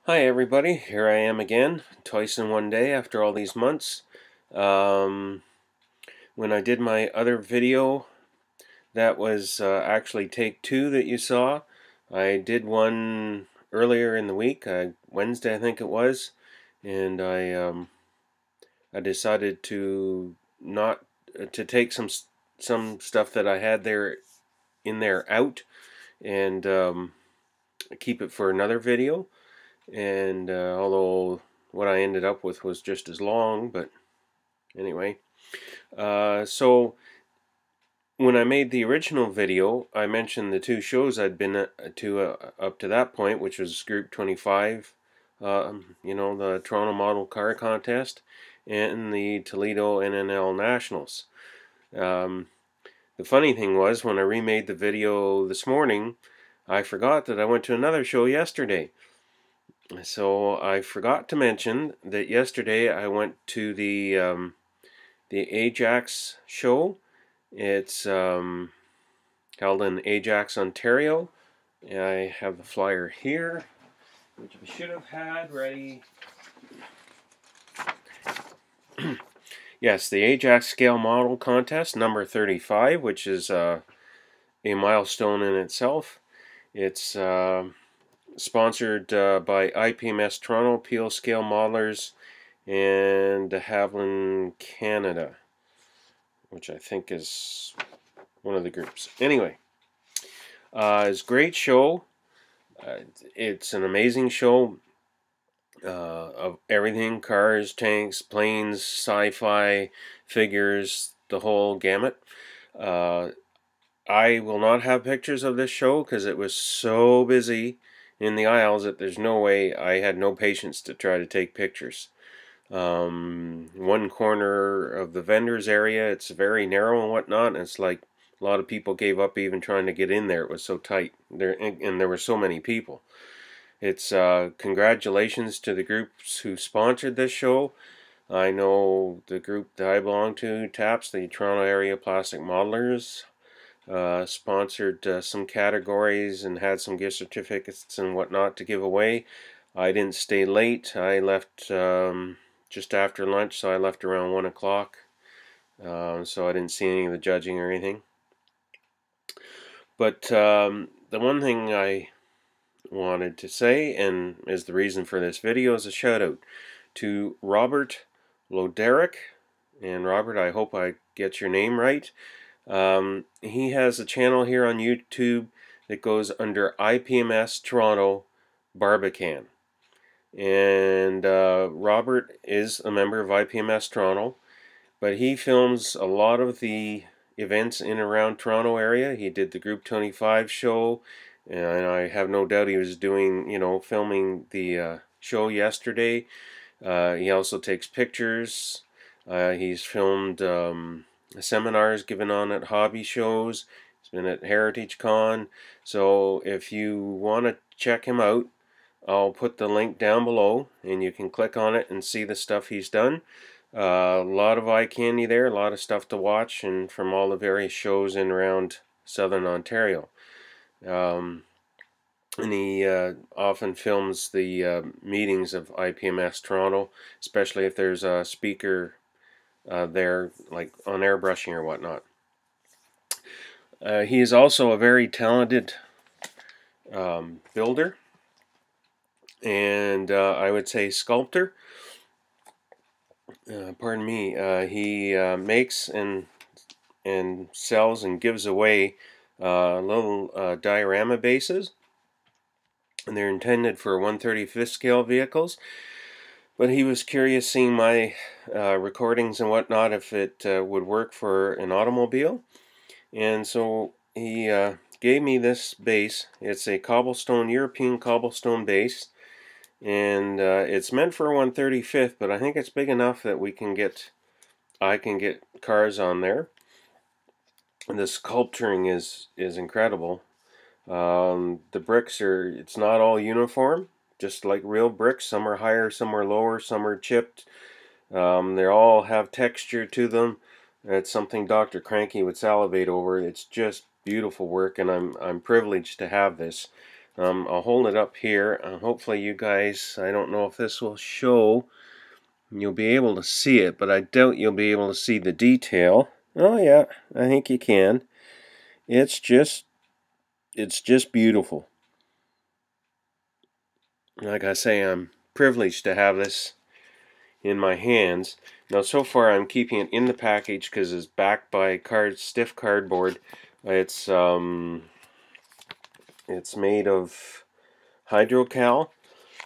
Hi everybody, here I am again, twice in one day after all these months. When I did my other video, that was actually take two that you saw. I did one earlier in the week, Wednesday I think it was, and I decided to not to take some stuff that I had there in there out and keep it for another video. And although what I ended up with was just as long, but anyway. So when I made the original video, I mentioned the two shows I'd been to up to that point, which was Group 25, the Toronto Model Car Contest, and the Toledo NNL Nationals. The funny thing was, when I remade the video this morning, I forgot that I went to another show yesterday. So I forgot to mention that yesterday I went to the Ajax show. It's held in Ajax, Ontario. I have the flyer here, which I should have had ready. Yes, the Ajax Scale Model Contest, number 35, which is a milestone in itself. It's sponsored by IPMS Toronto, Peel Scale Modelers, and de Havilland, Canada, which I think is one of the groups. Anyway, it's a great show. It's an amazing show of everything: cars, tanks, planes, sci-fi, figures, the whole gamut. I will not have pictures of this show because it was so busy in the aisles that there's no way. I had no patience to try to take pictures. One corner of the vendors area, it's very narrow and whatnot, and it's like a lot of people gave up even trying to get in there. It was so tight there, and there were so many people. It's congratulations to the groups who sponsored this show. I know the group that I belong to, TAPS, the Toronto Area Plastic Modelers, sponsored some categories and had some gift certificates and whatnot to give away. I didn't stay late. I left just after lunch, so I left around 1 o'clock. So I didn't see any of the judging or anything. But the one thing I wanted to say, and is the reason for this video, is a shout out to Robert Loderick. And Robert, I hope I get your name right. He has a channel here on YouTube that goes under IPMS Toronto Barbakan. And Robert is a member of IPMS Toronto, but he films a lot of the events in and around Toronto area. He did the Group 25 show, and I have no doubt he was doing, filming the show yesterday. He also takes pictures. He's filmed seminars given on at hobby shows. He's been at Heritage Con. So if you want to check him out, I'll put the link down below, and you can click on it and see the stuff he's done. A lot of eye candy there, a lot of stuff to watch, and from all the various shows in around Southern Ontario. And he often films the meetings of IPMS Toronto, especially if there's a speaker there, like on airbrushing or whatnot. He is also a very talented builder, and I would say sculptor. Pardon me. He makes and sells and gives away little diorama bases, and they're intended for 1/35th scale vehicles. But he was curious, seeing my recordings and whatnot, if it would work for an automobile, and so he gave me this base. It's a cobblestone, European cobblestone base, and it's meant for a 1/35th, but I think it's big enough that I can get cars on there. And the sculpturing is incredible. The bricks it's not all uniform, just like real bricks. Some are higher, some are lower, some are chipped. They all have texture to them. It's something Dr. Cranky would salivate over. It's just beautiful work, and I'm privileged to have this. I'll hold it up here. Hopefully you guys, I don't know if this will show, you'll be able to see it, but I doubt you'll be able to see the detail. Oh yeah, I think you can. It's just beautiful. Like I say, I'm privileged to have this in my hands. Now so far I'm keeping it in the package because it's backed by stiff cardboard. It's made of hydrocal,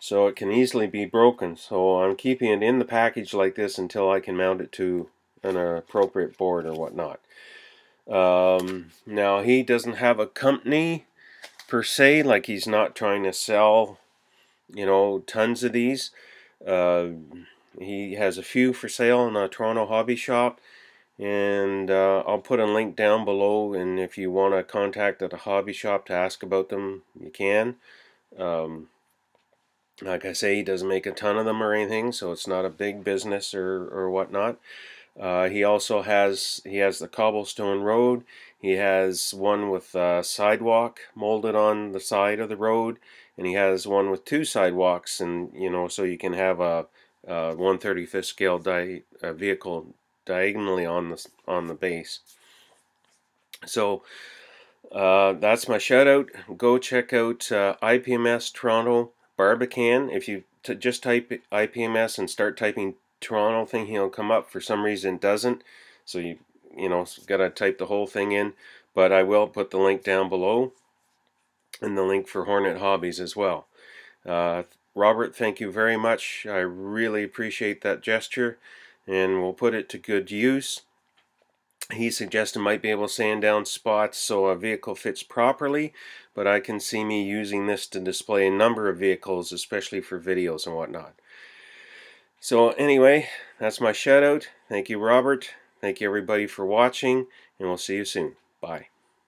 so it can easily be broken. So I'm keeping it in the package like this until I can mount it to an appropriate board or whatnot. Now he doesn't have a company per se, like he's not trying to sell, you know, tons of these. He has a few for sale in a Toronto hobby shop, and I'll put a link down below, and if you want to contact at a hobby shop to ask about them, you can. Like I say, he doesn't make a ton of them or anything, so it's not a big business or whatnot. He also has the cobblestone road. He has one with sidewalk molded on the side of the road, and he has one with two sidewalks, and you know, so you can have a 1/35 scale vehicle diagonally on the base. So that's my shout out. Go check out IPMS Toronto Barbakan. If you just type IPMS and start typing Toronto thing, he'll come up. For some reason it doesn't, so you know, gotta type the whole thing in. But I will put the link down below, and the link for Hornet Hobbies as well. Robert, thank you very much. I really appreciate that gesture, and we'll put it to good use. He suggested might be able to sand down spots so a vehicle fits properly, but I can see me using this to display a number of vehicles, especially for videos and whatnot. So anyway, that's my shout out. Thank you, Robert. Thank you everybody for watching, and we'll see you soon. Bye.